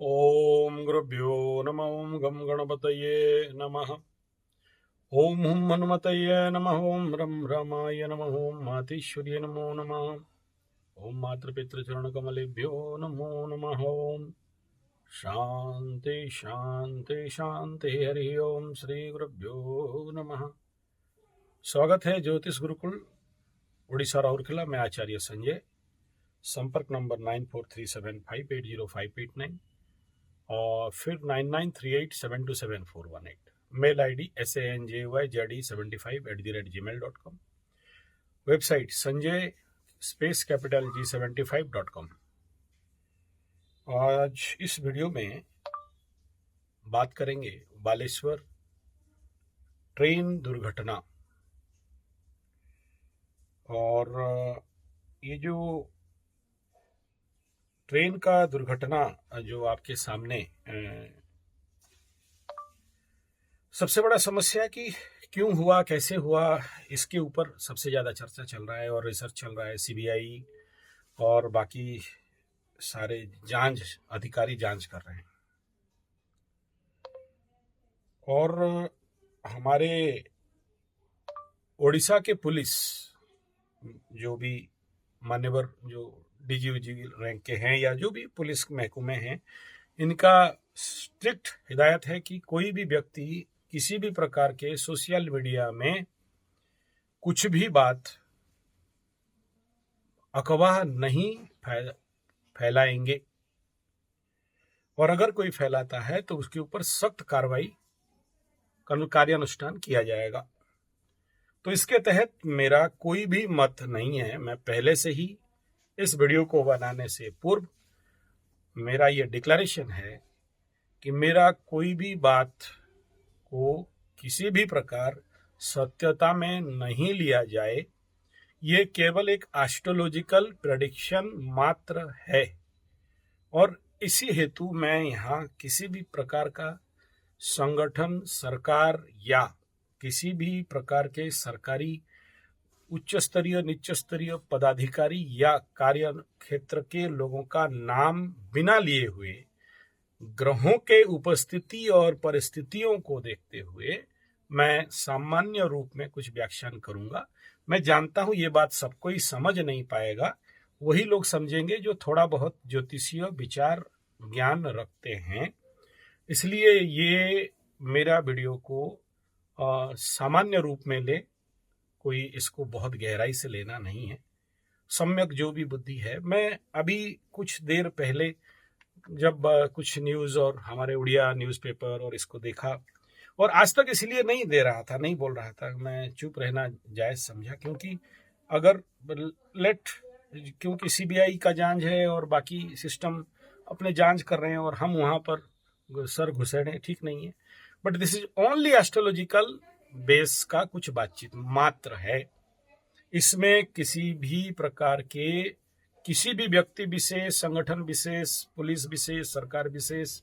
ओम गुरुभ्यो नमः। ओम गम गणपतये नमः। ओम हुम हनुमतये नमः। ओम रम रामाय नमः। ओम मातेश्वर्य नमो नमः। ओम मातृपितृचरणकमलेभ्यो नमो नमः। ओम शांति शांति शांति। हरि ओम श्री गुरुभ्यो नमः। स्वागत है ज्योतिष गुरुकुल उड़ीसा राउरकेला में आचार्य संजय। संपर्क नंबर 9437580589 और फिर 9938727418। Mail ID sanjyjd75@gmail.com। Website Sanjay space capital G75.com। आज इस वीडियो में बात करेंगे बालेश्वर ट्रेन दुर्घटना। और ये जो ट्रेन का दुर्घटना जो आपके सामने सबसे बड़ा समस्या कि क्यों हुआ, कैसे हुआ, इसके ऊपर सबसे ज़्यादा चर्चा चल रहा है और रिसर्च चल रहा है। सीबीआई और बाकी सारे जांच अधिकारी जांच कर रहे हैं। और हमारे ओडिशा के पुलिस जो भी मान्यवर जो डीजी रैंक के हैं या जो भी पुलिस महकमे हैं, इनका स्ट्रिक्ट हिदायत है कि कोई भी व्यक्ति किसी भी प्रकार के सोशल मीडिया में कुछ भी बात अफवाह नहीं फैलाएंगे, और अगर कोई फैलाता है तो उसके ऊपर सख्त कार्रवाई कार्यानुष्ठान किया जाएगा। तो इसके तहत मेरा कोई भी मत नहीं है। मैं पहले से ही इस वीडियो को बनाने से पूर्व मेरा ये डिक्लेरेशन है कि मेरा कोई भी बात को किसी भी प्रकार सत्यता में नहीं लिया जाए। ये केवल एक एस्ट्रोलॉजिकल प्रेडिक्शन मात्र है, और इसी हेतु मैं यहाँ किसी भी प्रकार का संगठन, सरकार या किसी भी प्रकार के सरकारी उच्च स्तरीय नीच स्तरीय पदाधिकारी या कार्य क्षेत्र के लोगों का नाम बिना लिए हुए ग्रहों के उपस्थिति और परिस्थितियों को देखते हुए मैं सामान्य रूप में कुछ व्याख्यान करूंगा। मैं जानता हूं ये बात सबको ही समझ नहीं पाएगा। वही लोग समझेंगे जो थोड़ा बहुत ज्योतिषीय विचार ज्ञान रखते हैं। इसलिए ये मेरा वीडियो को सामान्य रूप में ले, कोई इसको बहुत गहराई से लेना नहीं है। सम्यक जो भी बुद्धि है। मैं अभी कुछ देर पहले जब कुछ न्यूज़ और हमारे उड़िया न्यूज़पेपर और इसको देखा, और आज तक इसलिए नहीं दे रहा था, नहीं बोल रहा था, मैं चुप रहना जायज़ समझा, क्योंकि अगर क्योंकि सीबीआई का जांच है और बाकी सिस्टम अपने जांच कर रहे हैं और हम वहाँ पर सर घुसेड़े, ठीक नहीं है। But this is only astrological base का कुछ बातचीत मात्र है। इसमें किसी भी प्रकार के किसी भी व्यक्ति विशेष, संगठन विशेष, पुलिस विशेष, सरकार विशेष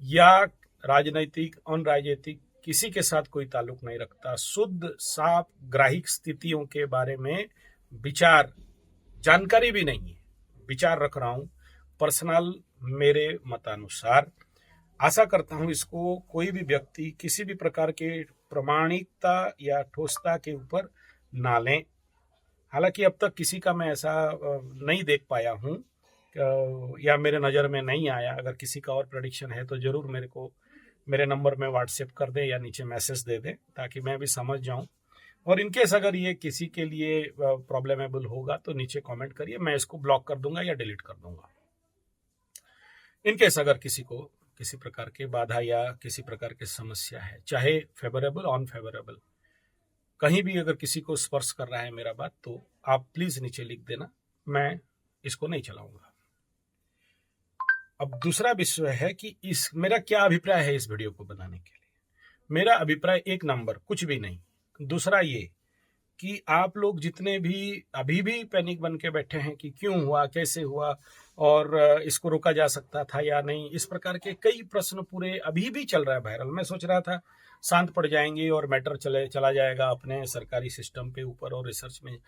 या राजनैतिक अनराजनीतिक किसी के साथ कोई ताल्लुक नहीं रखता। शुद्ध साफ ग्राहिक स्थितियों के बारे में विचार, जानकारी भी नहीं है, विचार रख रहा हूं पर्सनल मेरे मतानुसार। आशा करता हूं इसको कोई भी व्यक्ति किसी भी प्रकार के प्रमाणिकता या ठोसता के ऊपर ना लें। हालांकि अब तक किसी का मैं ऐसा नहीं देख पाया हूं या मेरे नज़र में नहीं आया। अगर किसी का और प्रेडिक्शन है तो ज़रूर मेरे नंबर में व्हाट्सएप कर दें या नीचे मैसेज दे दें, ताकि मैं भी समझ जाऊं। और इनकेस अगर ये किसी के लिए प्रॉब्लमेबल होगा तो नीचे कमेंट करिए, मैं इसको ब्लॉक कर दूंगा या डिलीट कर दूंगा। इनकेस अगर किसी को किसी प्रकार के बाधा या किसी प्रकार की समस्या है, चाहे फेवरेबल अनफेवरेबल, कहीं भी अगर किसी को स्पर्श कर रहा है मेरा बात, तो आप प्लीज नीचे लिख देना, मैं इसको नहीं चलाऊंगा। अब दूसरा विषय है कि मेरा क्या अभिप्राय है इस वीडियो को बनाने के लिए। मेरा अभिप्राय एक नंबर कुछ भी नहीं। दूसरा ये कि आप लोग जितने भी अभी भी पैनिक बन के बैठे हैं कि क्यों हुआ, कैसे हुआ, और इसको रोका जा सकता था या नहीं, इस प्रकार के कई प्रश्न पूरे अभी भी चल रहा है वायरल। मैं सोच रहा था शांत पड़ जाएंगे और मैटर चला जाएगा अपने सरकारी सिस्टम पे ऊपर और रिसर्च में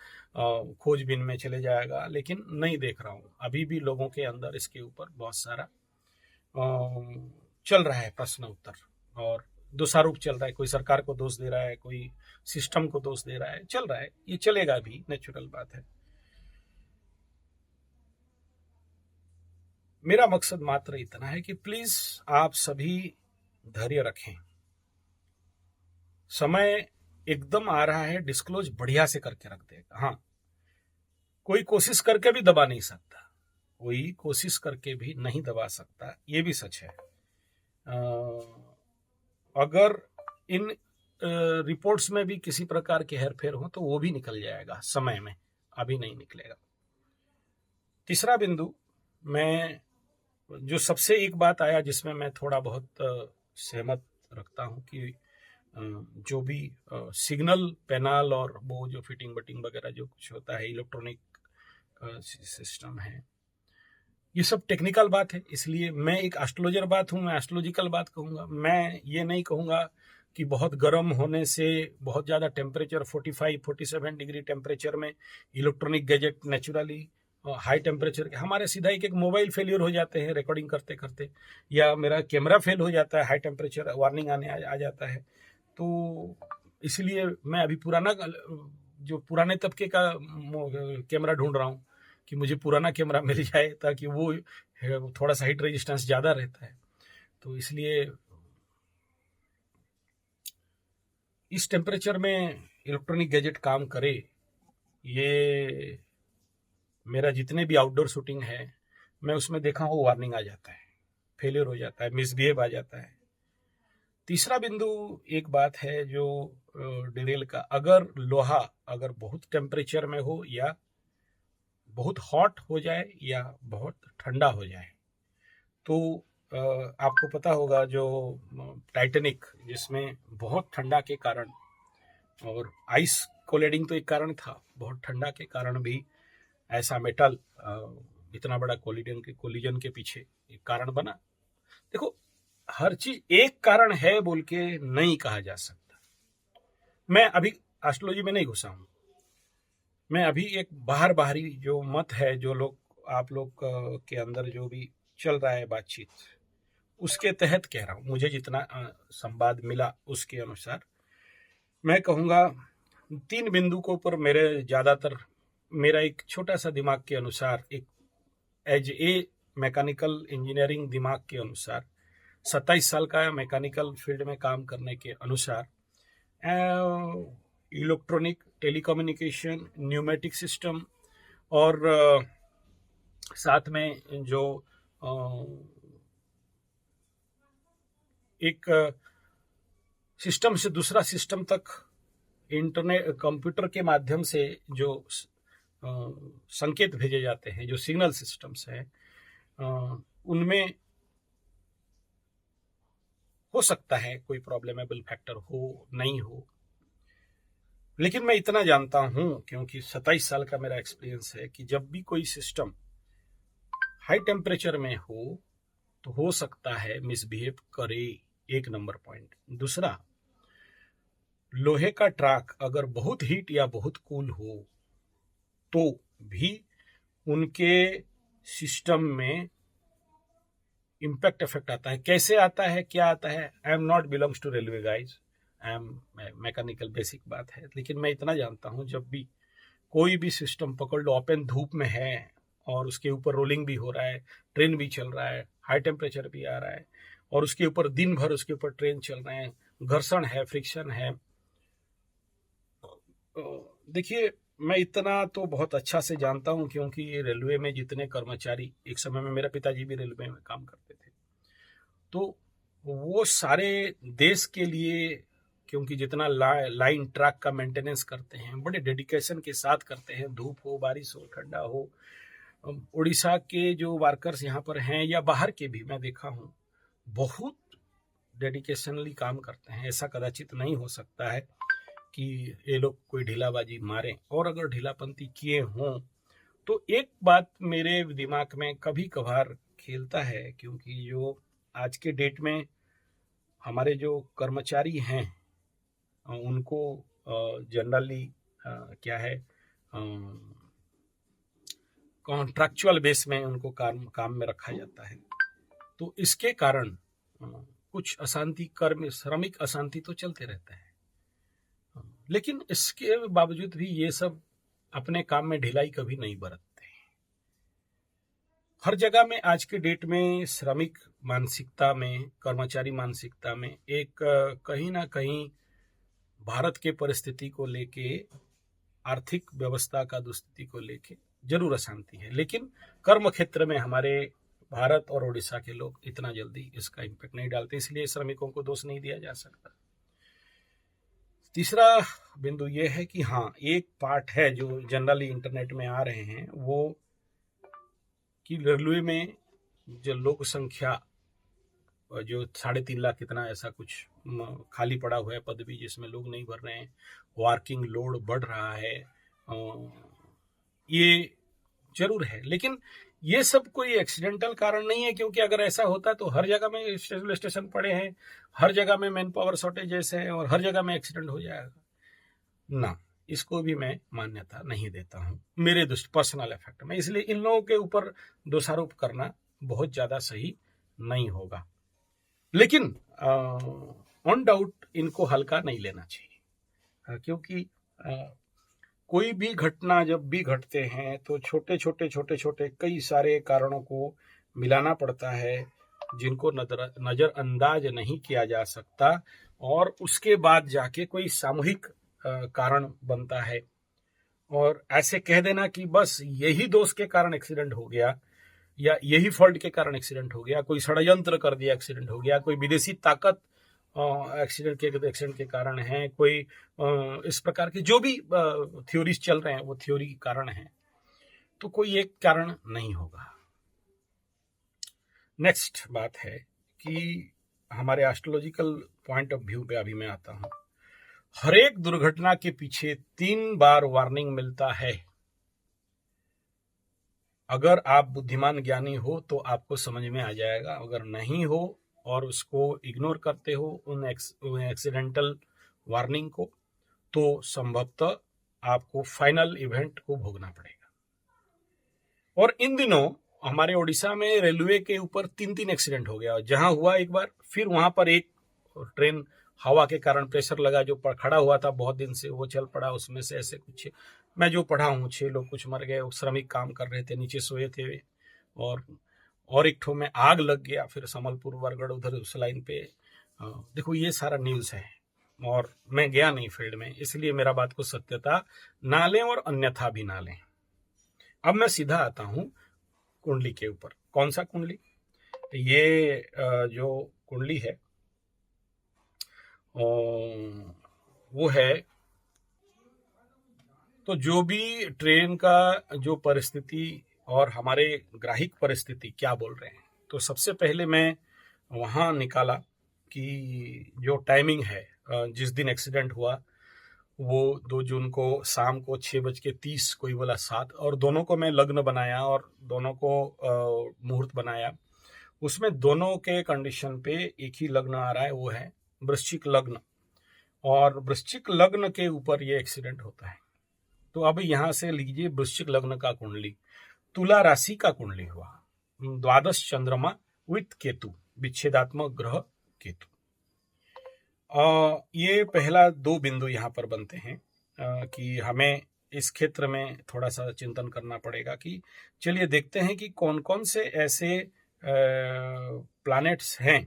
खोजबीन में चले जाएगा, लेकिन नहीं देख रहा हूँ। अभी भी लोगों के अंदर इसके ऊपर बहुत सारा चल रहा है प्रश्न उत्तर, और दोषारोप चल रहा है, कोई सरकार को दोष दे रहा है, कोई सिस्टम को दोष दे रहा है, चल रहा है, ये चलेगा भी, नेचुरल बात है। मेरा मकसद मात्र इतना है कि प्लीज आप सभी धैर्य रखें। समय एकदम आ रहा है, डिस्क्लोज बढ़िया से करके रख देगा। हाँ, कोई कोशिश करके भी दबा नहीं सकता, कोई कोशिश करके भी नहीं दबा सकता, ये भी सच है। अगर इन रिपोर्ट्स में भी किसी प्रकार के हेरफेर हो तो वो भी निकल जाएगा समय में, अभी नहीं निकलेगा। तीसरा बिंदु, मैं जो सबसे एक बात आया जिसमें मैं थोड़ा बहुत सहमत रखता हूं कि जो भी सिग्नल पैनल और वो जो फिटिंग बटिंग वगैरह जो कुछ होता है, इलेक्ट्रॉनिक सिस्टम है, ये सब टेक्निकल बात है। इसलिए मैं एक एस्ट्रोलॉजर बात हूँ, मैं एस्ट्रोलॉजिकल बात कहूँगा। मैं ये नहीं कहूँगा कि बहुत गर्म होने से, बहुत ज़्यादा टेम्परेचर 45-47 डिग्री टेम्परेचर में electronic gadget naturally high temperature के, हमारे सीधा एक मोबाइल फेलियर हो जाते हैं रिकॉर्डिंग करते करते, या मेरा कैमरा फेल हो जाता है, हाई टेम्परेचर वार्निंग आने आ जाता है। तो इसलिए मैं अभी जो पुराने तबके का कैमरा ढूंढ रहा हूँ कि मुझे पुराना कैमरा मिल जाए, ताकि वो थोड़ा सा हीट रेजिस्टेंस ज़्यादा रहता है। तो इसलिए इस टेम्परेचर में इलेक्ट्रॉनिक गैजेट काम करे, ये मेरा जितने भी आउटडोर शूटिंग है मैं उसमें देखा हूँ, वार्निंग आ जाता है, फेलियर हो जाता है, मिसबिहेव आ जाता है। तीसरा बिंदु एक बात है जो डिरेल का, अगर लोहा अगर बहुत टेम्परेचर में हो, या बहुत हॉट हो जाए, या बहुत ठंडा हो जाए, तो आपको पता होगा जो टाइटैनिक, जिसमें बहुत ठंडा के कारण, और आइस कोलेडिंग तो एक कारण था, बहुत ठंडा के कारण भी ऐसा मेटल इतना बड़ा कोलिजन के पीछे एक कारण बना। देखो, हर चीज एक कारण है बोल के नहीं कहा जा सकता। मैं अभी एस्ट्रोलॉजी में नहीं घुसा हूं, मैं अभी एक बाहरी जो मत है, जो लोग आप लोग के अंदर जो भी चल रहा है बातचीत, उसके तहत कह रहा हूं। मुझे जितना संवाद मिला उसके अनुसार मैं कहूंगा, 3 बिंदु को ऊपर मेरा एक छोटा सा दिमाग के अनुसार, एक एज ए मैकेनिकल इंजीनियरिंग दिमाग के अनुसार, 27 साल का मैकेनिकल फील्ड में काम करने के अनुसार, इलेक्ट्रॉनिक, टेलीकम्युनिकेशन, न्यूमेटिक सिस्टम, और साथ में जो एक सिस्टम से दूसरा सिस्टम तक इंटरनेट, कंप्यूटर के माध्यम से जो संकेत भेजे जाते हैं, जो सिग्नल सिस्टम्स हैं, उनमें हो सकता है कोई प्रॉब्लमेबल फैक्टर हो, नहीं हो, लेकिन मैं इतना जानता हूं, क्योंकि 27 साल का मेरा एक्सपीरियंस है, कि जब भी कोई सिस्टम हाई टेम्परेचर में हो तो हो सकता है मिसबिहेव करे, एक नंबर पॉइंट। दूसरा, लोहे का ट्रैक अगर बहुत हीट या बहुत कूल हो तो भी उनके सिस्टम में इम्पैक्ट इफेक्ट आता है। कैसे आता है, क्या आता है? I am not belongs to railway guys, I am mechanical, basic बात है। लेकिन मैं इतना जानता हूं, जब भी कोई भी सिस्टम पकड़ लो, ओपन धूप में है और उसके ऊपर रोलिंग भी हो रहा है, ट्रेन भी चल रहा है, हाई टेम्परेचर भी आ रहा है, और उसके ऊपर दिन भर उसके ऊपर ट्रेन चल रहे हैं, घर्षण है, फ्रिक्शन है, देखिए, मैं इतना तो बहुत अच्छा से जानता हूं, क्योंकि रेलवे में जितने कर्मचारी, एक समय में मेरा पिताजी भी रेलवे में काम करते थे, तो वो सारे देश के लिए, क्योंकि जितना लाइन ट्रैक का मेंटेनेंस करते हैं, बड़े डेडिकेशन के साथ करते हैं, धूप हो, बारिश हो, ठंडा हो। उड़ीसा के जो वर्कर्स यहाँ पर हैं, या बाहर के भी मैं देखा हूँ, बहुत डेडिकेशनली काम करते हैं। ऐसा कदाचित नहीं हो सकता है कि ये लोग कोई ढीलाबाजी मारें, और अगर ढीलापंती किए हों तो एक बात मेरे दिमाग में कभी कभार खेलता है, क्योंकि जो आज के डेट में हमारे जो कर्मचारी हैं, उनको जनरली क्या है, कॉन्ट्रैक्चुअल बेस में उनको काम में रखा जाता है। तो इसके कारण कुछ अशांति, कर्म, श्रमिक अशांति तो चलते रहता है। लेकिन इसके बावजूद भी ये सब अपने काम में ढिलाई कभी नहीं बरतते। हर जगह में आज के डेट में श्रमिक मानसिकता में, कर्मचारी मानसिकता में एक कहीं ना कहीं भारत के परिस्थिति को लेके, आर्थिक व्यवस्था का दुस्थिति को लेके जरूर अशांति है, लेकिन कर्म क्षेत्र में हमारे भारत और उड़ीसा के लोग इतना जल्दी इसका इम्पैक्ट नहीं डालते, इसलिए श्रमिकों को दोष नहीं दिया जा सकता। तीसरा बिंदु यह है कि हाँ, एक पार्ट है जो जनरली इंटरनेट में आ रहे हैं, वो कि रेलवे में जो लोक संख्या जो 3.5 लाख कितना ऐसा कुछ खाली पड़ा हुआ है पदवी, जिसमें लोग नहीं भर रहे हैं, वर्किंग लोड बढ़ रहा है, ये जरूर है। लेकिन ये सब कोई एक्सीडेंटल कारण नहीं है, क्योंकि अगर ऐसा होता तो हर जगह में स्टेशन पड़े हैं, हर जगह में मैन पावर शॉर्टेजेस है और हर जगह में एक्सीडेंट हो जाएगा ना। इसको भी मैं मान्यता नहीं देता हूं मेरे पर्सनल इफेक्ट में, इसलिए इन लोगों के ऊपर दोषारोप करना बहुत ज्यादा सही नहीं होगा। लेकिन ऑन डाउट इनको हल्का नहीं लेना चाहिए, क्योंकि कोई भी घटना जब भी घटते हैं तो छोटे छोटे कई सारे कारणों को मिलाना पड़ता है, जिनको नजरअंदाज नहीं किया जा सकता, और उसके बाद जाके कोई सामूहिक कारण बनता है। और ऐसे कह देना कि बस यही दोष के कारण एक्सीडेंट हो गया, या यही फॉल्ट के कारण एक्सीडेंट हो गया, कोई षड्यंत्र कर दिया एक्सीडेंट हो गया, कोई विदेशी ताकत एक्सीडेंट के कारण है, कोई इस प्रकार के जो भी थ्योरीज चल रहे हैं वो थ्योरी कारण है, तो कोई एक कारण नहीं होगा। नेक्स्ट बात है कि हमारे एस्ट्रोलॉजिकल पॉइंट ऑफ व्यू पे अभी मैं आता हूं। हर एक दुर्घटना के पीछे 3 बार वार्निंग मिलता है। अगर आप बुद्धिमान ज्ञानी हो तो आपको समझ में आ जाएगा, अगर नहीं हो और उसको इग्नोर करते हो उन एक्सीडेंटल वार्निंग को, तो संभवतः आपको फाइनल इवेंट को भोगना पड़ेगा। और इन दिनों हमारे उड़ीसा में रेलवे के ऊपर 3 एक्सीडेंट हो गया, जहां हुआ एक बार, फिर वहां पर एक ट्रेन हवा के कारण प्रेशर लगा, जो खड़ा हुआ था बहुत दिन से वो चल पड़ा, उसमें से ऐसे कुछ मैं जो पढ़ा हूँ 6 लोग कुछ मर गए, श्रमिक काम कर रहे थे, नीचे सोए थे, और एक ठो में आग लग गया, फिर संबलपुर बरगढ़ उधर उस लाइन पे। देखो ये सारा न्यूज है, और मैं गया नहीं फील्ड में, इसलिए मेरा बात को सत्यता ना लें और अन्यथा भी ना लें। अब मैं सीधा आता हूँ कुंडली के ऊपर। कौन सा कुंडली? ये जो कुंडली है वो है, तो जो भी ट्रेन का जो परिस्थिति और हमारे ग्राहिक परिस्थिति क्या बोल रहे हैं, तो सबसे पहले मैं वहाँ निकाला कि जो टाइमिंग है, जिस दिन एक्सीडेंट हुआ वो 2 जून को शाम को 6:30, कोई बोला 7, और दोनों को मैं लग्न बनाया और दोनों को मुहूर्त बनाया। उसमें दोनों के कंडीशन पे एक ही लग्न आ रहा है, वो है वृश्चिक लग्न, और वृश्चिक लग्न के ऊपर ये एक्सीडेंट होता है। तो अब यहां से लीजिए वृश्चिक लग्न का कुंडली, तुला राशि का कुंडली हुआ, 12 चंद्रमा विथ केतु, विच्छेदात्मक ग्रह केतु। ये पहला 2 बिंदु यहाँ पर बनते हैं कि हमें इस क्षेत्र में थोड़ा सा चिंतन करना पड़ेगा कि चलिए देखते हैं कि कौन कौन से ऐसे प्लैनेट्स हैं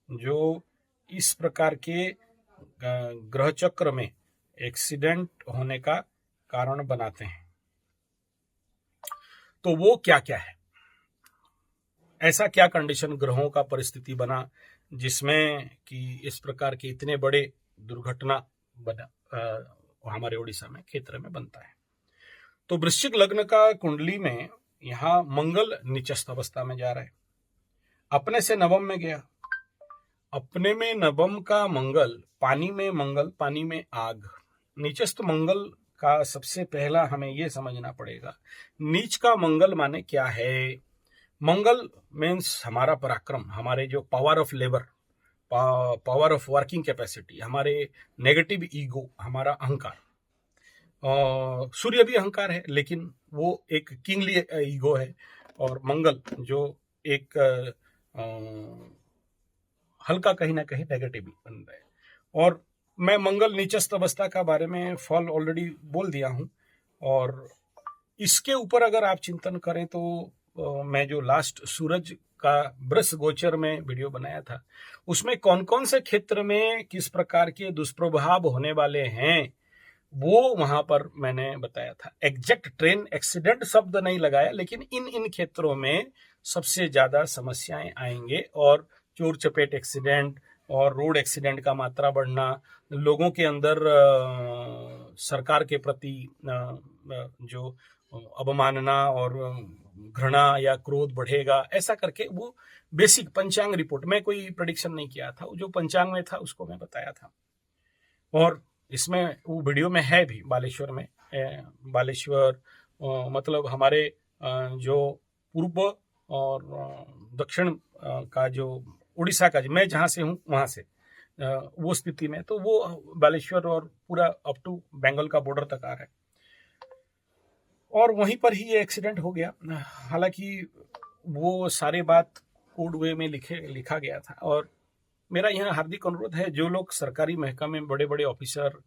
जो इस प्रकार के ग्रह चक्र में एक्सीडेंट होने का कारण बनाते हैं। तो वो क्या क्या है, ऐसा क्या कंडीशन ग्रहों का परिस्थिति बना जिसमें कि इस प्रकार के इतने बड़े दुर्घटना बना हमारे उड़ीसा में क्षेत्र में बनता है। तो वृश्चिक लग्न का कुंडली में यहाँ मंगल नीचस्थ अवस्था में जा रहा है, अपने से नवम में गया, अपने में नवम का मंगल, पानी में मंगल, पानी में आग। नीचस्थ मंगल का सबसे पहला हमें यह समझना पड़ेगा, नीच का मंगल माने क्या है। मंगल मीन्स हमारा पराक्रम, हमारे जो power of labour, power of working capacity, हमारे नेगेटिव ईगो, हमारा अहंकार। सूर्य भी अहंकार है, लेकिन वो एक किंगली ईगो है, और मंगल जो एक हल्का कहीं ना कहीं नेगेटिव बन रहे हैं। और मैं मंगल नीचस्थ अवस्था का बारे में फॉल ऑलरेडी बोल दिया हूं। और इसके ऊपर अगर आप चिंतन करें तो मैं जो लास्ट सूरज का वृष गोचर में वीडियो बनाया था, उसमें कौन कौन से क्षेत्र में किस प्रकार के दुष्प्रभाव होने वाले हैं वो वहां पर मैंने बताया था। एग्जैक्ट ट्रेन एक्सीडेंट शब्द नहीं लगाया, लेकिन इन इन क्षेत्रों में सबसे ज्यादा समस्याएं आएंगे। और चोर चपेट एक्सीडेंट और रोड एक्सीडेंट का मात्रा बढ़ना, लोगों के अंदर सरकार के प्रति जो अवमानना और घृणा या क्रोध बढ़ेगा, ऐसा करके वो बेसिक पंचांग रिपोर्ट, मैं कोई प्रेडिक्शन नहीं किया था, जो पंचांग में था उसको मैं बताया था। और इसमें वो वीडियो में है भी, बालेश्वर में, बालेश्वर मतलब हमारे जो पूर्व और दक्षिण का जो उड़ीसा का, मैं जहाँ से हूँ वहाँ से वो स्थिति में, तो वो बालेश्वर और पूरा अप टू बंगाल का बॉर्डर तक आ रहा है। और वहीं पर ही ये एक्सीडेंट हो गया। हालांकि वो सारे बात कोड वे में लिखा गया था। और मेरा यहाँ हार्दिक अनुरोध है, जो लोग सरकारी महकमे में बड़े बड़े ऑफिसर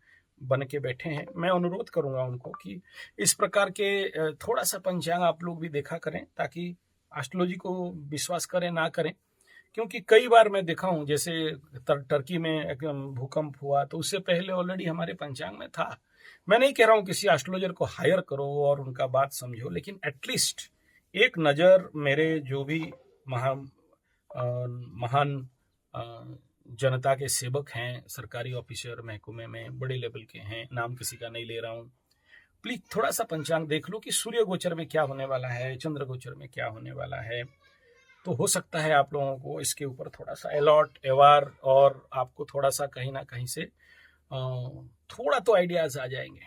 बन के बैठे हैं, मैं अनुरोध करूंगा उनको कि इस प्रकार के थोड़ा सा पंचांग आप लोग भी देखा करें, ताकि एस्ट्रोलॉजी को विश्वास करें ना करें। क्योंकि कई बार मैं देखा हूं, जैसे टर्की में भूकंप हुआ तो उससे पहले ऑलरेडी हमारे पंचांग में था। मैं नहीं कह रहा हूं किसी एस्ट्रोलॉजर को हायर करो और उनका बात समझो, लेकिन एटलीस्ट एक नज़र मेरे जो भी महान जनता के सेवक हैं, सरकारी ऑफिसर महकमे में बड़े लेवल के हैं, नाम किसी का नहीं ले रहा हूं, प्लीज थोड़ा सा पंचांग देख लो कि सूर्य गोचर में क्या होने वाला है, चंद्र गोचर में क्या होने वाला है। तो हो सकता है आप लोगों को इसके ऊपर थोड़ा सा अलर्ट अवेयर, और आपको थोड़ा सा कहीं ना कहीं से थोड़ा तो आइडियाज आ जाएंगे।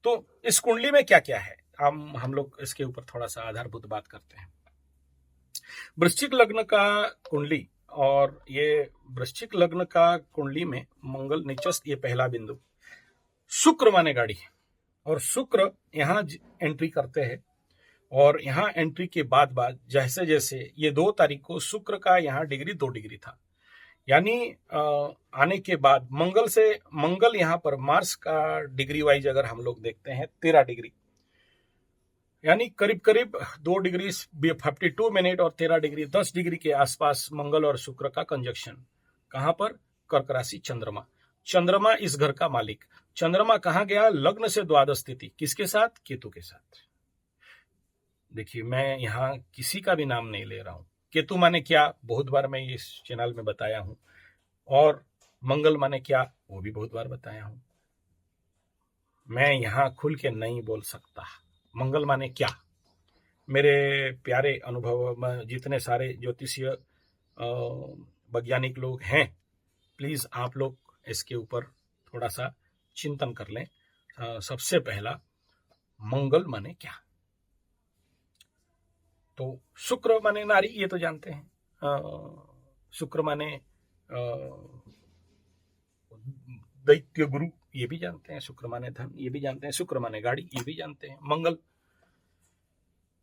तो इस कुंडली में क्या क्या है, हम लोग इसके ऊपर थोड़ा सा आधारभूत बात करते हैं। वृश्चिक लग्न का कुंडली, और ये वृश्चिक लग्न का कुंडली में मंगल नीचस्थ, ये पहला बिंदु। शुक्र माने गाड़ी, और शुक्र यहाँ एंट्री करते हैं। और यहाँ एंट्री के बाद जैसे जैसे ये 2 तारीख को शुक्र का यहाँ डिग्री 2 डिग्री था, यानी आने के बाद मंगल यहाँ पर मार्स का डिग्री वाइज अगर हम लोग देखते हैं 13 डिग्री, यानी करीब करीब 2 डिग्री 52 मिनट और 13 डिग्री 10 डिग्री के आसपास मंगल और शुक्र का कंजक्शन। कहां पर? कर्क राशि, चंद्रमा इस घर का मालिक। चंद्रमा कहां गया? लग्न से द्वादश स्थिति, किसके साथ? केतु के साथ। देखिए, मैं यहाँ किसी का भी नाम नहीं ले रहा हूं। केतु माने क्या, बहुत बार मैं इस चैनल में बताया हूं, और मंगल माने क्या, वो भी बहुत बार बताया हूं। मैं यहाँ खुल के नहीं बोल सकता मंगल माने क्या। मेरे प्यारे अनुभव में जितने सारे ज्योतिषीय वैज्ञानिक लोग हैं, प्लीज आप लोग इसके ऊपर थोड़ा सा चिंतन कर लें। सबसे पहला, मंगल माने क्या। तो शुक्र माने नारी, ये तो जानते हैं। शुक्र माने दैत्य गुरु, ये भी जानते हैं। शुक्र माने धन, ये भी जानते हैं। शुक्र माने गाड़ी, ये भी जानते हैं। मंगल,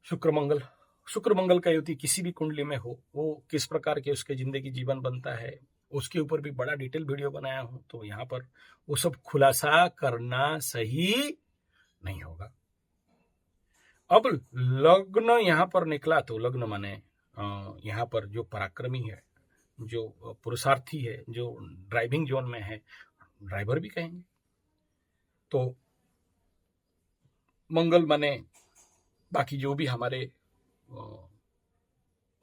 शुक्र मंगल का युति किसी भी कुंडली में हो, वो किस प्रकार के उसके जिंदगी जीवन बनता है, उसके ऊपर भी बड़ा डिटेल वीडियो बनाया हूं। तो यहाँ पर वो सब खुलासा करना सही नहीं होगा। अब लग्न यहाँ पर निकला, तो लग्न माने यहाँ पर जो पराक्रमी है, जो पुरुषार्थी है, जो ड्राइविंग जोन में है, ड्राइवर भी कहेंगे। तो मंगल माने बाकी जो भी हमारे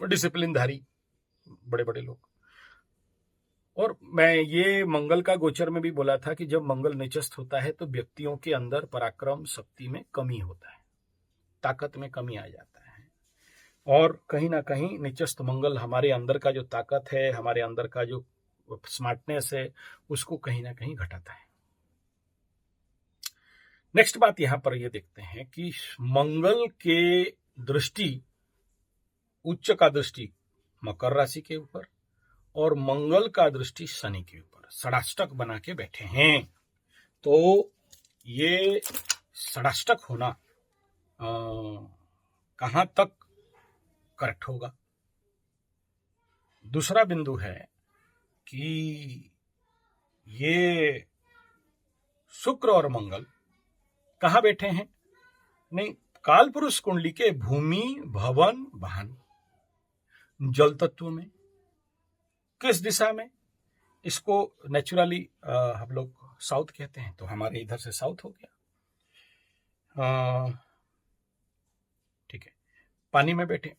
डिसिप्लिनधारी बड़े बड़े लोग। और मैं ये मंगल का गोचर में भी बोला था कि जब मंगल निचस्थ होता है तो व्यक्तियों के अंदर पराक्रम शक्ति में कमी होता है, ताकत में कमी आ जाता है। और कहीं ना कहीं निचस्थ मंगल हमारे अंदर का जो ताकत है, हमारे अंदर का जो स्मार्टनेस है, उसको कहीं ना कहीं घटाता है। नेक्स्ट बात यहां पर ये देखते हैं कि मंगल के दृष्टि, उच्च का दृष्टि मकर राशि के ऊपर, और मंगल का दृष्टि शनि के ऊपर षडाष्टक बना के बैठे हैं। तो ये षडाष्टक होना कहां तक करेक्ट होगा? दूसरा बिंदु है कि ये शुक्र और मंगल कहाँ बैठे हैं? नहीं, काल पुरुष कुंडली के भूमि, भवन, वाहन, जल तत्व में। किस दिशा में? इसको नेचुरली हम लोग साउथ कहते हैं, तो हमारे इधर से साउथ हो गया। ठीक है, पानी में बैठे।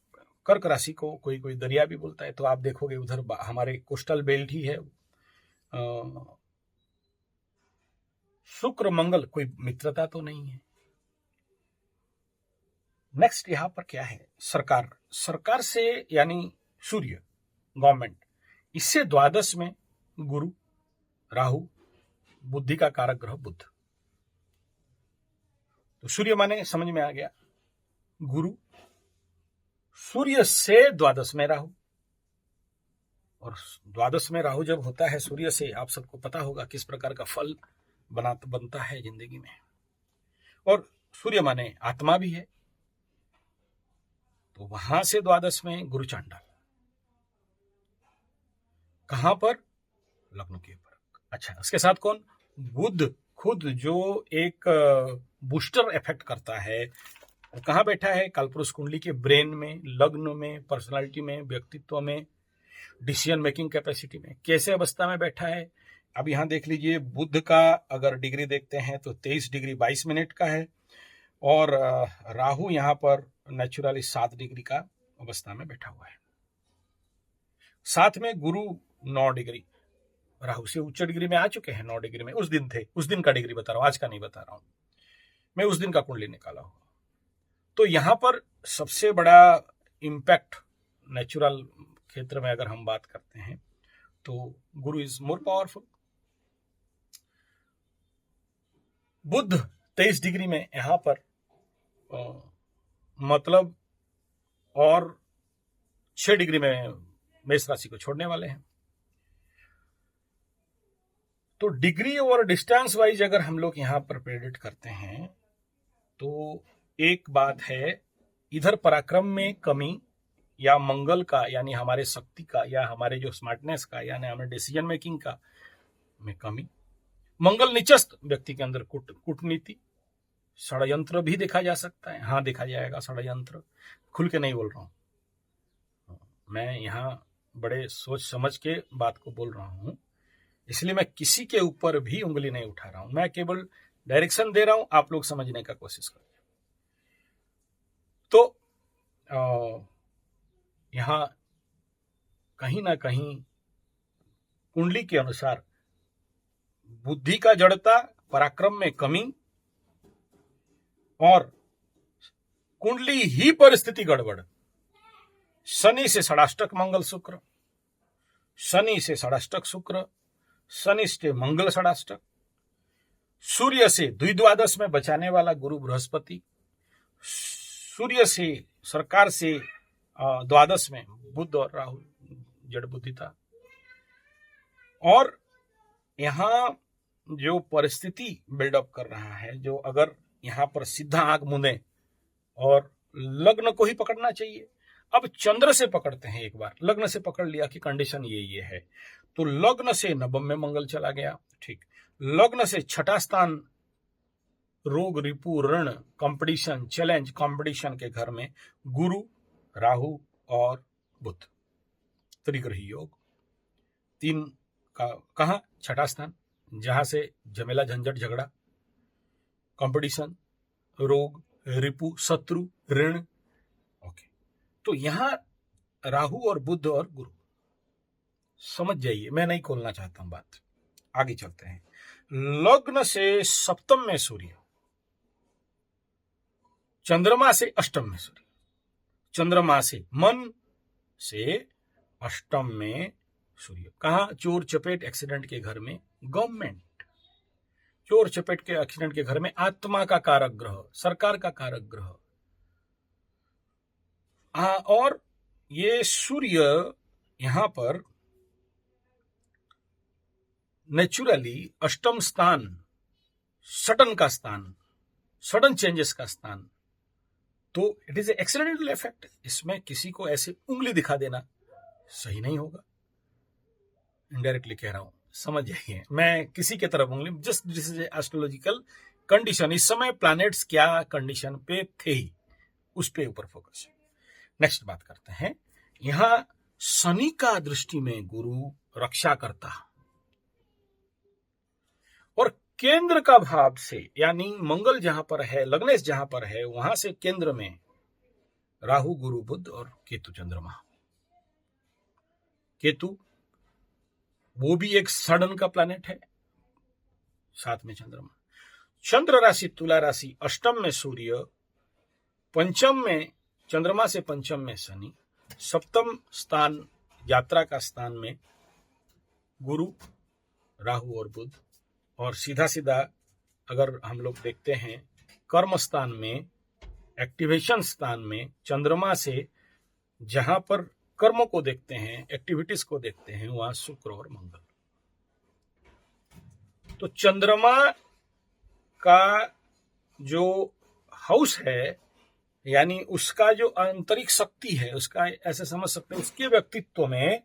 कर्क राशि को कोई कोई दरिया भी बोलता है, तो आप देखोगे उधर हमारे कोस्टल बेल्ट ही है। शुक्र मंगल कोई मित्रता तो नहीं है। नेक्स्ट यहां पर क्या है? सरकार। सरकार से यानी सूर्य, गवर्नमेंट, इससे द्वादश में गुरु, राहु, बुद्धि का कारक ग्रह बुध। तो सूर्य माने समझ में आ गया, गुरु, सूर्य से द्वादश में राहु। और द्वादश में राहु जब होता है सूर्य से, आप सबको पता होगा किस प्रकार का फल बनता है जिंदगी में। और सूर्य माने आत्मा भी है, तो वहां से द्वादश में गुरु चांडाल। कहां पर? लग्न के ऊपर। अच्छा, उसके साथ कौन? बुध, खुद जो एक बूस्टर इफेक्ट करता है, कहां बैठा है? कालपुरुष कुंडली के ब्रेन में, लग्न में, पर्सनालिटी में, व्यक्तित्व में, डिसीजन मेकिंग कैपेसिटी में। कैसे अवस्था में बैठा है? अब यहां देख लीजिए, बुध का अगर डिग्री देखते हैं तो 23 डिग्री 22 मिनट का है, और राहु यहां पर नेचुरली 7 डिग्री का अवस्था में बैठा हुआ है। साथ में गुरु 9 डिग्री, राहु से उच्च डिग्री में आ चुके हैं, 9 डिग्री में उस दिन थे। उस दिन का डिग्री बता रहा हूं, आज का नहीं बता रहा हूं मैं, उस दिन का कुंडली निकाला हुआ। तो यहां पर सबसे बड़ा इंपैक्ट नेचुरल क्षेत्र में अगर हम बात करते हैं तो Guru is more powerful. Budh 23 degree में यहां पर मतलब, और 6 डिग्री में मेष राशि को छोड़ने वाले हैं। तो डिग्री और डिस्टेंस वाइज अगर हम लोग यहां पर प्रेडिक्ट करते हैं तो एक बात है, इधर पराक्रम में कमी, या मंगल का यानी हमारे शक्ति का, या हमारे जो स्मार्टनेस का यानी हमारे डिसीजन मेकिंग का में कमी। मंगल निचस्त व्यक्ति के अंदर कूटनीति, षड्यंत्र भी देखा जा सकता है। हाँ, देखा जाएगा षड्यंत्र, खुल के नहीं बोल रहा हूं मैं, यहां बड़े सोच समझ के बात को बोल रहा हूं, इसलिए मैं किसी के ऊपर भी उंगली नहीं उठा रहा हूं, मैं केवल डायरेक्शन दे रहा हूं, आप लोग समझने का कोशिश करें। तो यहां कहीं ना कहीं कुंडली के अनुसार बुद्धि का जड़ता, पराक्रम में कमी, और कुंडली ही परिस्थिति गड़बड़। शनि से षडाष्टक मंगल शुक्र, शनि से षडाष्टक शुक्र, शनि से मंगल षडाष्टक, सूर्य से द्विद्वादश में बचाने वाला गुरु बृहस्पति, सूर्य से सरकार से द्वादश में बुध और राहु जड़ बुद्धिता। और यहां जो परिस्थिति बिल्डअप कर रहा है, जो अगर यहां पर सीधा आंख मूंदे, और लग्न को ही पकड़ना चाहिए। अब चंद्र से पकड़ते हैं, एक बार लग्न से पकड़ लिया कि कंडीशन ये है, तो लग्न से नवम में मंगल चला गया, ठीक। लग्न से छठा स्थान रोग, रिपु, ऋण, कंपटीशन, चैलेंज, कंपटीशन के घर में गुरु, राहु और बुध, त्रिग्रही योग। 3 का कहां? छठा स्थान, जहां से झमेला, झंझट, झगड़ा, कंपटीशन, रोग, रिपु, शत्रु, ऋण। ओके, तो यहां राहु और बुध और गुरु, समझ जाइए, मैं नहीं खोलना चाहता हूं बात, आगे चलते हैं। लग्न से सप्तम में सूर्य, चंद्रमा से अष्टम में सूर्य, चंद्रमा से मन से अष्टम में सूर्य। कहां? चोर चपेट एक्सीडेंट के घर में गवर्नमेंट, चोर चपेट के एक्सीडेंट के घर में आत्मा का कारक ग्रह, सरकार का कारक ग्रह। और ये सूर्य यहां पर नेचुरली अष्टम स्थान, सडन का स्थान, सडन चेंजेस का स्थान, तो इट इज एक्सीडेंटल इफेक्ट। इसमें किसी को ऐसे उंगली दिखा देना सही नहीं होगा। इनडायरेक्टली कह रहा हूं, समझ जाइए, मैं किसी की तरफ उंगली, just this is astrological condition. इस समय प्लैनेट्स क्या कंडीशन पे थे, उस पे ऊपर फोकस है। नेक्स्ट बात करते हैं। यहां शनि का दृष्टि में गुरु रक्षा करता और केंद्र का भाव से, यानी मंगल जहां पर है, लग्नेश जहां पर है, वहां से केंद्र में राहु, गुरु, बुध और केतु, चंद्रमा। केतु वो भी एक सडन का प्लैनेट है, साथ में चंद्रमा। चंद्र राशि तुला राशि, अष्टम में सूर्य, पंचम में चंद्रमा से पंचम में शनि, सप्तम स्थान यात्रा का स्थान में गुरु, राहु और बुध, और सीधा सीधा अगर हम लोग देखते हैं कर्म स्थान में, एक्टिवेशन स्थान में चंद्रमा से जहां पर कर्मों को देखते हैं, एक्टिविटीज को देखते हैं, वहां शुक्र और मंगल। तो चंद्रमा का जो हाउस है, यानी उसका जो आंतरिक शक्ति है, उसका ऐसे समझ सकते हैं, उसके व्यक्तित्व में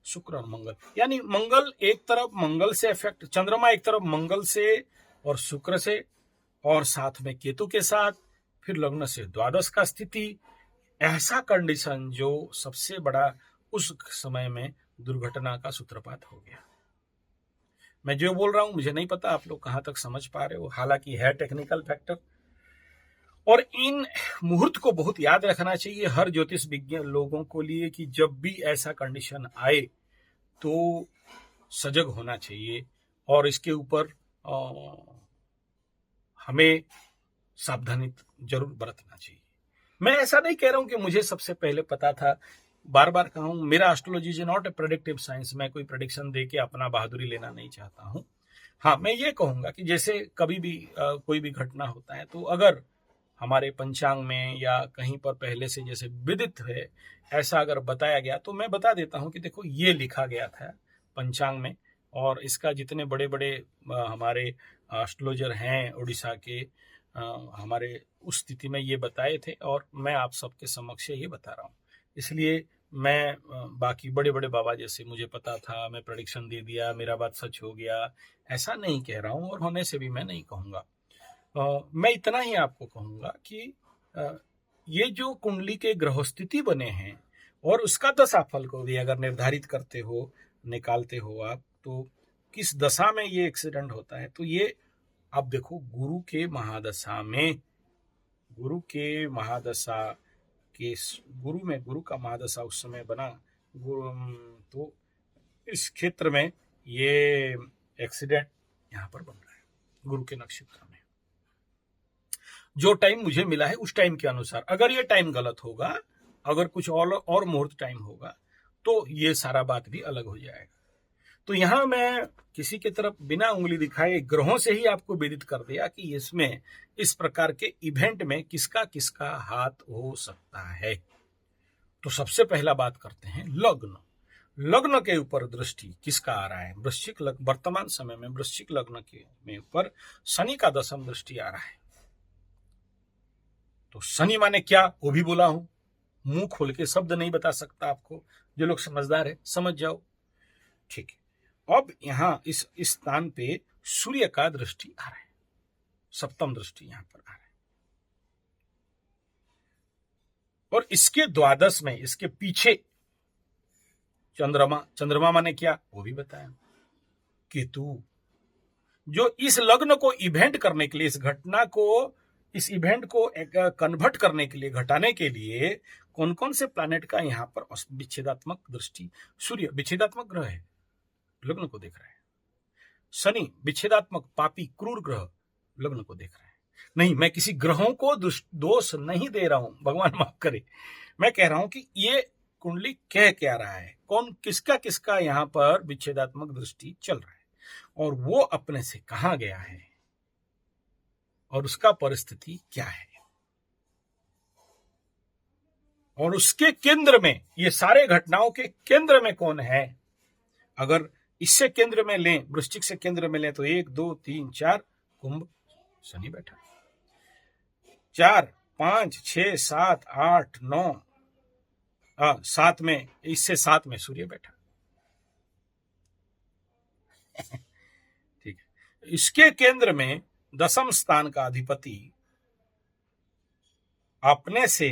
शुक्र और मंगल, यानी मंगल एक तरफ मंगल से इफेक्ट, चंद्रमा एक तरफ मंगल से और शुक्र से, और साथ में केतु के साथ, फिर लग्न से द्वादश का स्थिति, ऐसा कंडीशन जो सबसे बड़ा उस समय में दुर्घटना का सूत्रपात हो गया। मैं जो बोल रहा हूं मुझे नहीं पता आप लोग कहां तक समझ पा रहे हो, हालांकि है टेक्निकल फैक्टर। और इन मुहूर्त को बहुत याद रखना चाहिए हर ज्योतिष विज्ञान लोगों को लिए कि जब भी ऐसा कंडीशन आए तो सजग होना चाहिए और इसके ऊपर हमें सावधानी जरूर बरतना चाहिए। मैं ऐसा नहीं कह रहा हूं कि मुझे सबसे पहले पता था, बार बार कहा हूं, मेरा astrology is not a predictive science. मैं कोई प्रेडिक्शन दे के अपना बहादुरी लेना नहीं चाहता हूं। हाँ, मैं ये कहूंगा कि जैसे कभी भी कोई भी घटना होता है, तो अगर हमारे पंचांग में या कहीं पर पहले से जैसे विदित है, ऐसा अगर बताया गया, तो मैं बता देता हूं कि देखो ये लिखा गया था पंचांग में, और इसका जितने बड़े बड़े हमारे एस्ट्रोलॉजर हैं उड़ीसा के, हमारे उस स्थिति में ये बताए थे, और मैं आप सबके समक्ष ये बता रहा हूँ। इसलिए मैं बाकी बड़े बड़े बाबा जैसे मुझे पता था, मैं प्रेडिक्शन दे दिया, मेरा बात सच हो गया, ऐसा नहीं कह रहा हूँ, और होने से भी मैं नहीं कहूँगा। मैं इतना ही आपको कहूँगा कि ये जो कुंडली के ग्रह स्थिति बने हैं और उसका दशाफल को भी अगर निर्धारित करते हो, निकालते हो आप, तो किस दशा में ये एक्सीडेंट होता है, तो ये आप देखो गुरु के महादशा में, गुरु के महादशा के गुरु का महादशा उस समय बना तो इस क्षेत्र में ये एक्सीडेंट यहां पर बन रहा है गुरु के नक्षत्र में। जो टाइम मुझे मिला है उस टाइम के अनुसार, अगर ये टाइम गलत होगा, अगर कुछ और मुहूर्त टाइम होगा, तो ये सारा बात भी अलग हो जाएगा। तो यहां मैं किसी की तरफ बिना उंगली दिखाए ग्रहों से ही आपको विदित कर दिया कि इसमें इस प्रकार के इवेंट में किसका किसका हाथ हो सकता है। तो सबसे पहला बात करते हैं लग्न। लग्न के ऊपर दृष्टि किसका आ रहा है? वृश्चिक लग्न, वर्तमान समय में वृश्चिक लग्न के ऊपर शनि का दशम दृष्टि आ रहा है। तो शनि माने क्या वो भी बोला हूं, मुंह खोल के शब्द नहीं बता सकता आपको, जो लोग समझदार है समझ जाओ, ठीक है। अब यहां इस स्थान पे सूर्य का दृष्टि आ रहा है, सप्तम दृष्टि यहां पर आ रहा है, और इसके द्वादश में, इसके पीछे चंद्रमा माने क्या वो भी बताया, केतु, जो इस लग्न को इवेंट करने के लिए, इस घटना को, इस इवेंट को कन्वर्ट करने के लिए, घटाने के लिए कौन कौन से प्लैनेट का यहां पर विच्छेदात्मक दृष्टि। सूर्य विच्छेदात्मक ग्रह है, लग्न को देख रहा है। शनि विच्छेदात्मक पापी क्रूर ग्रह, लग्न को देख रहा है। नहीं, मैं किसी ग्रहों को दोष नहीं दे रहा हूं, भगवान माफ करे। मैं कह रहा हूं कि ये कुंडली कह क्या रहा है, कौन किसका किसका यहां पर विच्छेदात्मक दृष्टि चल रहा है, और वो अपने से कहां गया है, और उसका परिस्थिति क्या है, और उसके केंद्र में, ये सारे घटनाओं के केंद्र में कौन है। अगर इससे केंद्र में लें, वृश्चिक से केंद्र में लें, तो 1 2 3 4 कुंभ, शनि बैठा, 4 5 6 7 8 9 साथ में, इससे साथ में सूर्य बैठा। ठीक है। इसके केंद्र में दशम स्थान का अधिपति अपने से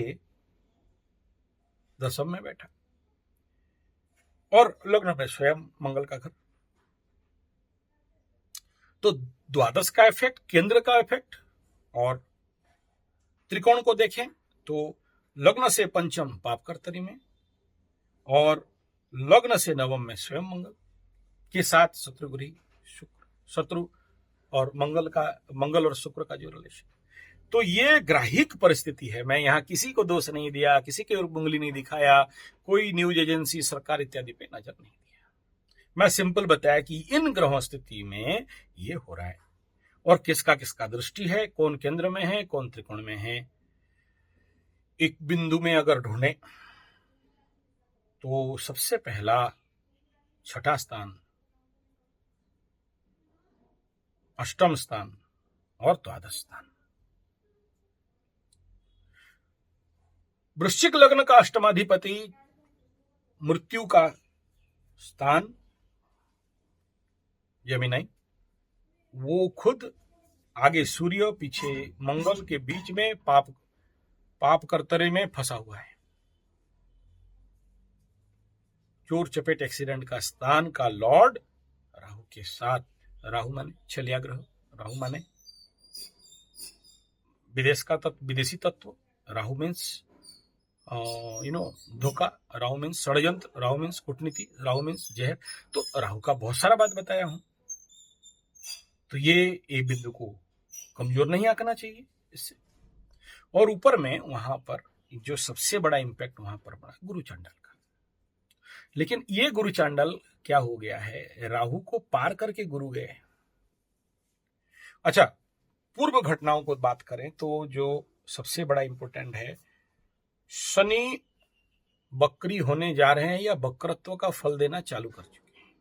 दशम में बैठा और लग्न में स्वयं मंगल का घर। तो द्वादश का इफेक्ट, केंद्र का इफेक्ट, और त्रिकोण को देखें तो लग्न से पंचम पापकर्तरी में और लग्न से नवम में स्वयं मंगल के साथ शत्रुगृही शुक्र, शत्रु और मंगल और शुक्र का जो रिलेशन। तो ये ग्राहिक परिस्थिति है। मैं यहां किसी को दोष नहीं दिया, किसी के ऊपर उंगली नहीं दिखाया, कोई न्यूज एजेंसी, सरकार इत्यादि पे नजर नहीं दिया। मैं सिंपल बताया कि इन ग्रहों स्थिति में ये हो रहा है और किसका किसका दृष्टि है, कौन केंद्र में है, कौन त्रिकोण में है। एक बिंदु में अगर ढूंढे तो सबसे पहला छठा स्थान, अष्टम स्थान और द्वादश स्थान। वृश्चिक लग्न का अष्टमाधिपति मृत्यु का स्थान जमीनाई, वो खुद आगे सूर्य पीछे मंगल के बीच में पाप कर्तरे में फंसा हुआ है। चोर चपेट एक्सीडेंट का स्थान का लॉर्ड राहु के साथ, राहु माने छलिया ग्रह, राहु माने विदेश का तत्व, विदेशी तत्व, राहु मीन्स धोखा, राहु मीन्स षड्यंत्र, राहु मीन्स कूटनीति, राहु मीन्स जहर। तो राहु का बहुत सारा बात बताया हूं। तो ये बिंदु को कमजोर नहीं आंकना चाहिए इससे। और ऊपर में वहां पर जो सबसे बड़ा इंपैक्ट वहां पर पड़ा गुरु चांडल का। लेकिन ये गुरु चांडल क्या हो गया है, राहु को पार करके गुरु गए। अच्छा, पूर्व घटनाओं को बात करें तो जो सबसे बड़ा इंपॉर्टेंट है, शनि बकरी होने जा रहे हैं या बक्रत्व का फल देना चालू कर चुके हैं।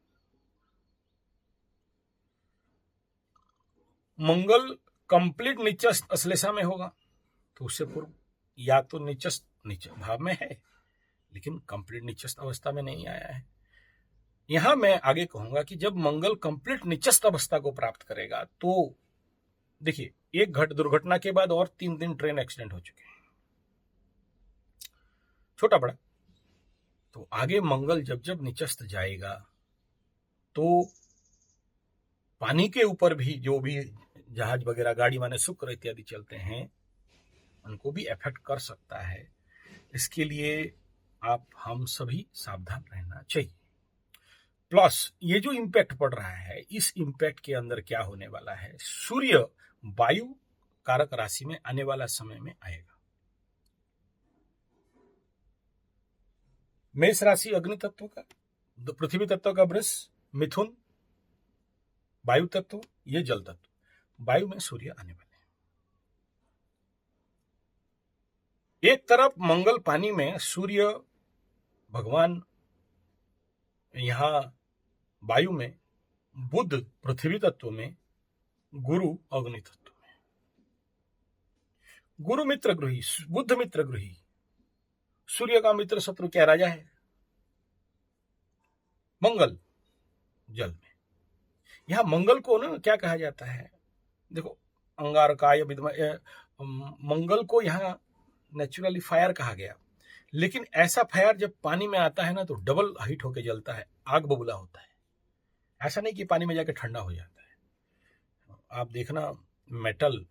मंगल कंप्लीट नीचस्थ अश्लेषा में होगा, तो उससे पूर्व या तो नीच भाव में है, लेकिन कंप्लीट नीचस्थ अवस्था में नहीं आया है। यहां मैं आगे कहूंगा कि जब मंगल कंप्लीट नीचस्थ अवस्था को प्राप्त करेगा तो देखिए, एक दुर्घटना के बाद और 3 दिन ट्रेन एक्सीडेंट हो चुके हैं, छोटा बड़ा। तो आगे मंगल जब जब नीचस्थ जाएगा तो पानी के ऊपर भी जो भी जहाज वगैरह, गाड़ी माने शुक्र इत्यादि चलते हैं, उनको भी इफेक्ट कर सकता है। इसके लिए हम सभी सावधान रहना चाहिए। प्लस ये जो इंपैक्ट पड़ रहा है, इस इंपैक्ट के अंदर क्या होने वाला है, सूर्य वायु कारक राशि में आने वाला समय में आएगा। मेष राशि अग्नि तत्व का, पृथ्वी तत्व का वृष, मिथुन वायु तत्व, ये जल तत्व। वायु में सूर्य आने वाले हैं। एक तरफ मंगल पानी में, सूर्य भगवान यहां वायु में, बुध पृथ्वी तत्व में, गुरु अग्नि तत्व में। गुरु मित्र गृही, बुध मित्र गृही, सूर्य का मित्र शत्रु क्या राजा है, मंगल जल में। यहां मंगल को ना क्या कहा जाता है, देखो, अंगारकाय विद्महे, मंगल को यहां नेचुरली फायर कहा गया। लेकिन ऐसा फायर जब पानी में आता है ना तो डबल हीट होकर जलता है, आग बबूला होता है। ऐसा नहीं कि पानी में जाकर ठंडा हो जाता है। आप देखना, मेटल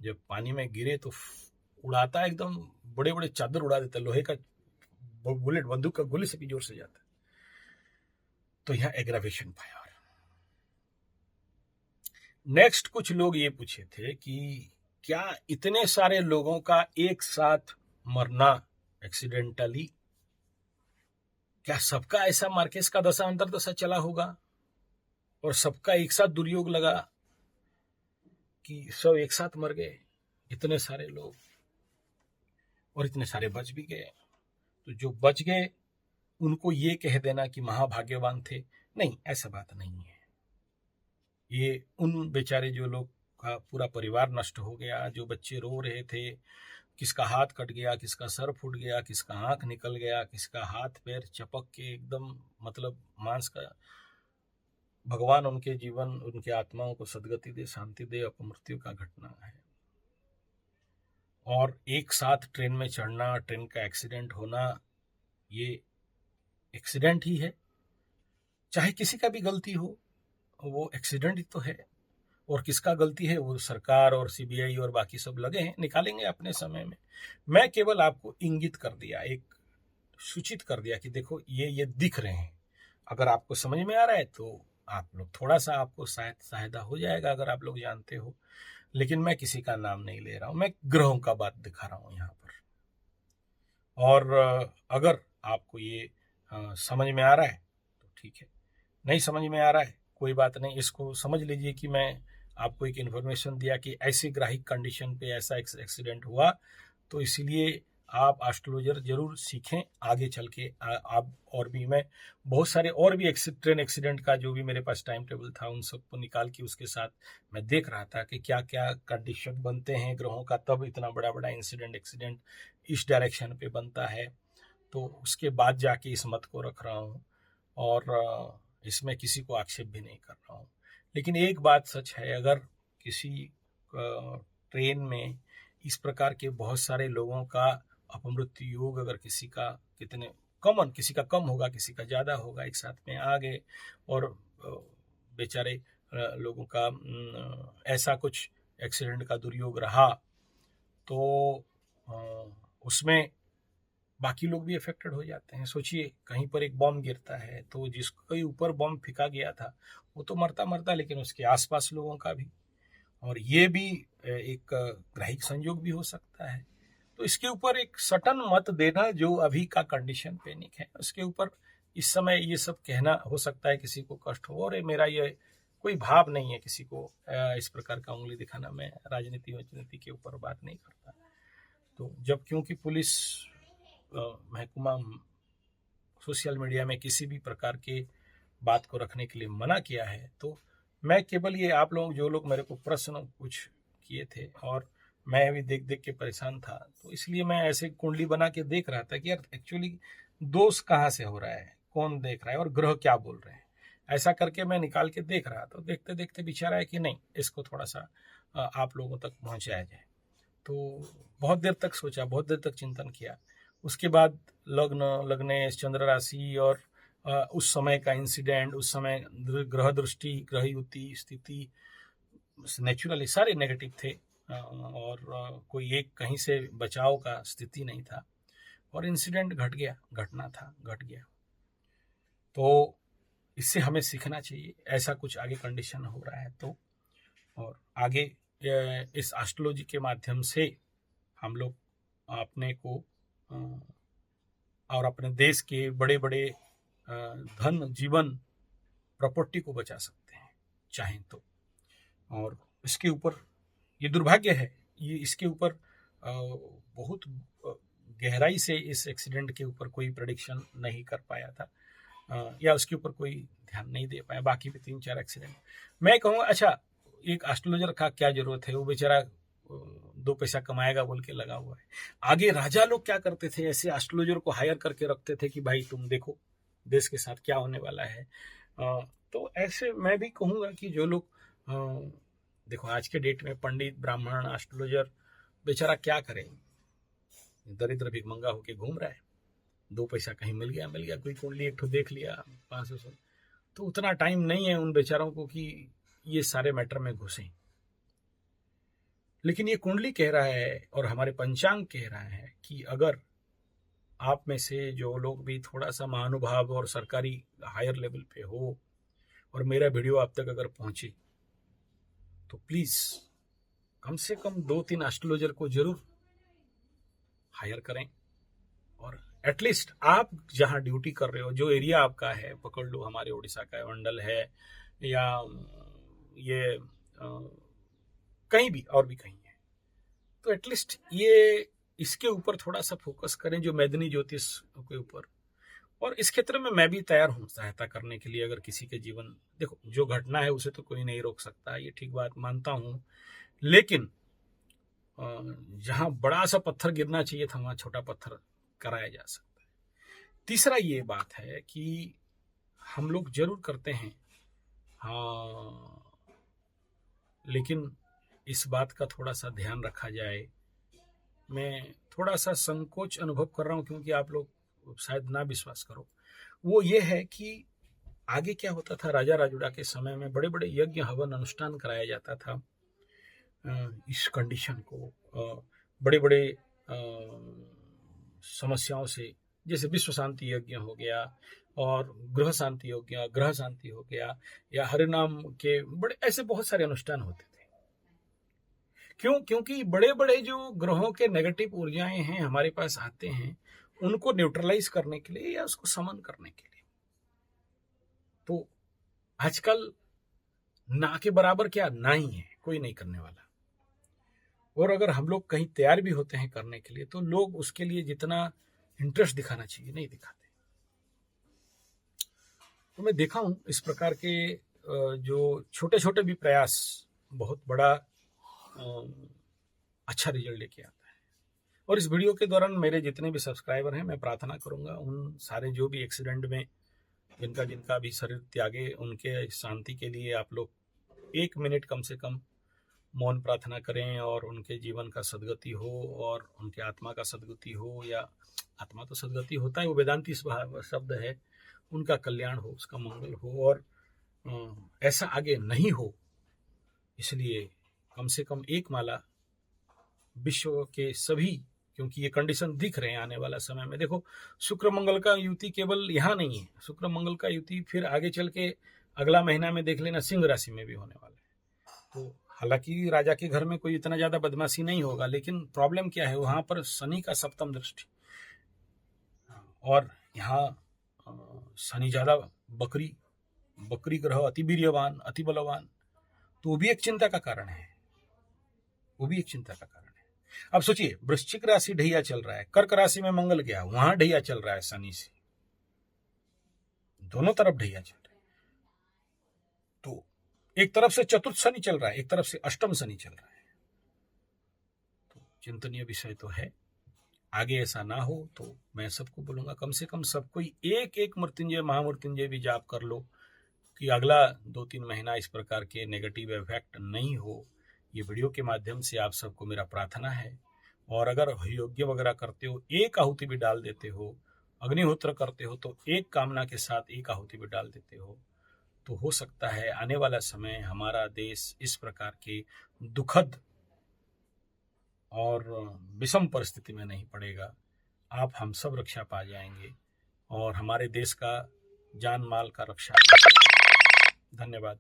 जब पानी में गिरे तो उड़ाता है, एकदम बड़े बड़े चादर उड़ा देता है, लोहे का बुलेट, बंदूक का गोली से भी जोर से जाता है। तो यहां एग्रावेशन फायर। नेक्स्ट, कुछ लोग ये पूछे थे कि क्या इतने सारे लोगों का एक साथ मरना एक्सीडेंटली, क्या सबका ऐसा मार्केस का दशा अंतर्दशा चला होगा और सबका एक साथ दुर्योग लगा कि सब एक साथ मर गए, इतने सारे लोग, और इतने सारे बच भी गए। तो जो बच गए उनको ये कह देना कि महाभाग्यवान थे, नहीं, ऐसा बात नहीं है। ये उन बेचारे जो लोग का पूरा परिवार नष्ट हो गया, जो बच्चे रो रहे थे, किसका हाथ कट गया, किसका सर फूट गया, किसका आंख निकल गया, किसका हाथ पैर चपक के एकदम मतलब मांस का। भगवान उनके जीवन, उनके आत्माओं को सदगति दे, शांति दे। अपमृत्यु का घटना है। और एक साथ ट्रेन में चढ़ना, ट्रेन का एक्सीडेंट होना, ये एक्सीडेंट ही है। चाहे किसी का भी गलती हो, वो एक्सीडेंट ही तो है। और किसका गलती है वो सरकार और सीबीआई और बाकी सब लगे हैं, निकालेंगे अपने समय में। मैं केवल आपको इंगित कर दिया, एक सूचित कर दिया कि देखो ये दिख रहे हैं। अगर आपको समझ में आ रहा है तो आप लोग थोड़ा सा, आपको शायद सहायता हो जाएगा अगर आप लोग जानते हो। लेकिन मैं किसी का नाम नहीं ले रहा हूं, मैं ग्रहों का बात दिखा रहा हूं यहाँ पर। और अगर आपको ये समझ में आ रहा है तो ठीक है, नहीं समझ में आ रहा है कोई बात नहीं। इसको समझ लीजिए कि मैं आपको एक इन्फॉर्मेशन दिया कि ऐसी ग्राहिक कंडीशन पे ऐसा एक्सीडेंट हुआ, तो इसलिए आप एस्ट्रोलॉजर जरूर सीखें आगे चल के। आप और भी, मैं बहुत सारे और भी ट्रेन एक्सीडेंट का जो भी मेरे पास टाइम टेबल था उन सबको निकाल के उसके साथ मैं देख रहा था कि क्या क्या कंडीशन बनते हैं ग्रहों का, तब इतना बड़ा बड़ा एक्सीडेंट इस डायरेक्शन पे बनता है। तो उसके बाद जाके इस मत को रख रहा हूँ और इसमें किसी को आक्षेप भी नहीं कर रहा हूँ। लेकिन एक बात सच है, अगर किसी ट्रेन में इस प्रकार के बहुत सारे लोगों का अपमृत्यु योग, अगर किसी का किसी का कम होगा, किसी का ज़्यादा होगा, एक साथ में आ गए और बेचारे लोगों का ऐसा कुछ एक्सीडेंट का दुर्योग रहा, तो उसमें बाकी लोग भी अफेक्टेड हो जाते हैं। सोचिए कहीं पर एक बॉम्ब गिरता है तो जिसके ऊपर बॉम्ब फेंका गया था वो तो मरता, लेकिन उसके आसपास लोगों का भी। और ये भी एक ग्राहिक संयोग भी हो सकता है। तो इसके ऊपर एक सटन मत देना, जो अभी का कंडीशन पैनिक है उसके ऊपर इस समय ये सब कहना हो सकता है किसी को कष्ट हो। और मेरा ये कोई भाव नहीं है किसी को इस प्रकार का उंगली दिखाना। मैं राजनीति के ऊपर बात नहीं करता। तो जब क्योंकि पुलिस महकमा सोशल मीडिया में किसी भी प्रकार के बात को रखने के लिए मना किया है, तो मैं केवल ये आप लोग जो लोग मेरे को प्रश्न कुछ किए थे और मैं भी देख देख के परेशान था, तो इसलिए मैं ऐसे कुंडली बना के देख रहा था कि यार एक्चुअली दोष कहाँ से हो रहा है, कौन देख रहा है और ग्रह क्या बोल रहे हैं। ऐसा करके मैं निकाल के देख रहा था। देखते देखते विचार आया कि नहीं, इसको थोड़ा सा आप लोगों तक पहुंचाया जाए। तो बहुत देर तक सोचा, बहुत देर तक चिंतन किया। उसके बाद लग्न चंद्र राशि और उस समय का इंसिडेंट, उस समय ग्रह दृष्टि, ग्रह युति स्थिति नेचुरली सारे नेगेटिव थे और कोई एक कहीं से बचाव का स्थिति नहीं था और इंसिडेंट घट गया। तो इससे हमें सीखना चाहिए, ऐसा कुछ आगे कंडीशन हो रहा है तो। और आगे इस एस्ट्रोलॉजी के माध्यम से हम लोग अपने को और अपने देश के बड़े बड़े धन, जीवन, प्रॉपर्टी को बचा सकते हैं चाहें तो। और इसके ऊपर ये दुर्भाग्य है, ये इसके ऊपर बहुत गहराई से इस एक्सीडेंट के ऊपर कोई प्रेडिक्शन नहीं कर पाया था या उसके ऊपर कोई ध्यान नहीं दे पाया। बाकी भी 3-4 एक्सीडेंट मैं कहूँगा अच्छा, एक एस्ट्रोलॉजर का क्या जरूरत है, वो बेचारा 2 पैसा कमाएगा बोल के लगा हुआ है। आगे राजा लोग क्या करते थे, ऐसे एस्ट्रोलॉजर को हायर करके रखते थे कि भाई तुम देखो देश के साथ क्या होने वाला है। तो ऐसे मैं भी कहूँगा कि जो लोग देखो आज के डेट में पंडित, ब्राह्मण, एस्ट्रोलॉजर बेचारा क्या करे, दरिद्र भिखमंगा होके घूम रहा है। 2 पैसा कहीं मिल गया, कोई कुंडली एक ठो देख लिया 500, तो उतना टाइम नहीं है उन बेचारों को कि ये सारे मैटर में घुसे। लेकिन ये कुंडली कह रहा है और हमारे पंचांग कह रहा है कि अगर आप में से जो लोग भी थोड़ा सा महानुभाव और सरकारी हायर लेवल पे हो और मेरा वीडियो आप तक अगर पहुंचे, तो प्लीज कम से कम 2-3 एस्ट्रोलॉजर को जरूर हायर करें। और एटलीस्ट आप जहां ड्यूटी कर रहे हो, जो एरिया आपका है, पकड़ लो हमारे उड़ीसा का मंडल है या ये कहीं भी और भी कहीं है, तो एटलीस्ट ये इसके ऊपर थोड़ा सा फोकस करें, जो मैदनी ज्योतिष के ऊपर। और इस क्षेत्र में मैं भी तैयार हूँ सहायता करने के लिए। अगर किसी के जीवन, देखो जो घटना है उसे तो कोई नहीं रोक सकता, ये ठीक बात मानता हूँ, लेकिन जहां बड़ा सा पत्थर गिरना चाहिए था वहां छोटा पत्थर कराया जा सकता है। तीसरा ये बात है कि हम लोग जरूर करते हैं, हाँ, लेकिन इस बात का थोड़ा सा ध्यान रखा जाए। मैं थोड़ा सा संकोच अनुभव कर रहा हूं क्योंकि आप लोग शायद ना विश्वास करो। वो ये है कि आगे क्या होता था, राजा राजुड़ा के समय में बड़े बड़े यज्ञ हवन अनुष्ठान कराया जाता था। इस कंडीशन को बड़े बड़े समस्याओं से, जैसे विश्व शांति यज्ञ हो गया और ग्रह शांति हो गया, ग्रह शांति हो गया, या हरिनाम के बड़े ऐसे बहुत सारे अनुष्ठान होते थे। क्यों? क्योंकि बड़े बड़े जो ग्रहों के नेगेटिव ऊर्जाएं हैं हमारे पास आते हैं, उनको न्यूट्रलाइज करने के लिए या उसको समन करने के लिए। तो आजकल ना के बराबर क्या, ना ही है, कोई नहीं करने वाला। और अगर हम लोग कहीं तैयार भी होते हैं करने के लिए तो लोग उसके लिए जितना इंटरेस्ट दिखाना चाहिए नहीं दिखाते। तो मैं देखा हूं इस प्रकार के जो छोटे छोटे भी प्रयास बहुत बड़ा अच्छा रिजल्ट लेके आता है। और इस वीडियो के दौरान मेरे जितने भी सब्सक्राइबर हैं, मैं प्रार्थना करूंगा उन सारे जो भी एक्सीडेंट में जिनका भी शरीर त्यागे, उनके शांति के लिए आप लोग 1 मिनट कम से कम मौन प्रार्थना करें और उनके जीवन का सदगति हो और उनके आत्मा का सदगति हो, या आत्मा तो सदगति होता है, वो वेदांती शब्द है, उनका कल्याण हो, उसका मंगल हो और ऐसा आगे नहीं हो। इसलिए कम से कम एक माला विश्व के सभी, क्योंकि ये कंडीशन दिख रहे हैं आने वाला समय में। देखो, शुक्र मंगल का युति केवल यहाँ नहीं है, शुक्र मंगल का युति फिर आगे चल के अगला महीना में देख लेना सिंह राशि में भी होने वाला है। तो हालांकि राजा के घर में कोई इतना ज्यादा बदमाशी नहीं होगा, लेकिन प्रॉब्लम क्या है, वहां पर शनि का सप्तम दृष्टि, और यहाँ शनि ज्यादा बकरी ग्रह अति वीर्यवान, अति बलवान, तो वो भी एक चिंता का कारण है, वो भी एक चिंता का कारण है। अब सोचिए, वृश्चिक राशि ढैया चल रहा है, कर्क राशि में मंगल गया, वहां ढैया चल रहा है शनि से, दोनों तरफ ढैया चल रहा है। तो एक तरफ से चतुर्थ शनि चल रहा है, एक तरफ से अष्टम शनि चल रहा है। तो चिंतनीय विषय तो है। आगे ऐसा ना हो तो मैं सबको बोलूंगा, कम से कम सब कोई एक मृत्युंजय महामृत्युंजय भी जाप कर लो कि अगला 2-3 महीना इस प्रकार के नेगेटिव इफेक्ट नहीं हो। ये वीडियो के माध्यम से आप सबको मेरा प्रार्थना है। और अगर यज्ञ वगैरह करते हो, एक आहुति भी डाल देते हो, अग्निहोत्र करते हो, तो एक कामना के साथ एक आहुति भी डाल देते हो, तो हो सकता है आने वाला समय हमारा देश इस प्रकार के दुखद और विषम परिस्थिति में नहीं पड़ेगा। आप हम सब रक्षा पा जाएंगे और हमारे देश का जान माल का रक्षा। धन्यवाद।